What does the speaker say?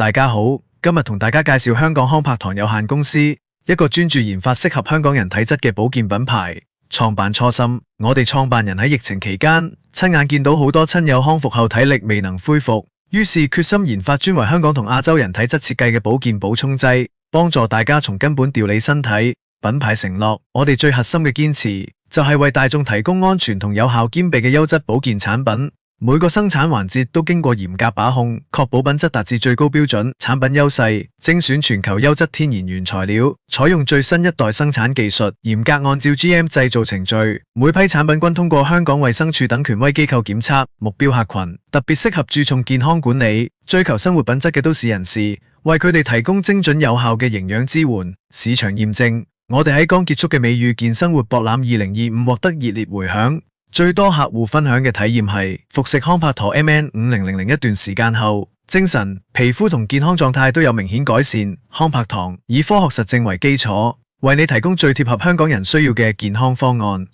大家好，今日同大家介紹香港康柏堂有限公司，一個專注研發適合香港人體質嘅保健品牌。創辦初心，我哋創辦人喺疫情期間親眼見到好多親友康復後體力未能恢復，於是決心研發專為香港同亞洲人體質設計嘅保健補充劑，幫助大家從根本調理身體。品牌承諾，我哋最核心嘅堅持就係為大眾提供安全同有效兼備嘅優質保健產品。每個生產環節都經過嚴格把控，確保品質達至最高標準。產品優勢，精選全球優質天然原材料，採用最新一代生產技術，嚴格按照 GM 製造程序。每批產品均通過香港衛生署等權威機構檢測。目標客群特別適合注重健康管理、追求生活品質嘅都市人士，為佢哋提供精準有效嘅營養支援。市場驗證，我哋喺剛結束嘅美與健生活博覽2025獲得熱烈回響。最多客戶分享嘅體驗係服食康柏堂 MN5000一段時間後，精神、皮膚同健康狀態都有明顯改善。康柏堂以科學實證為基礎，為你提供最貼合香港人需要嘅健康方案。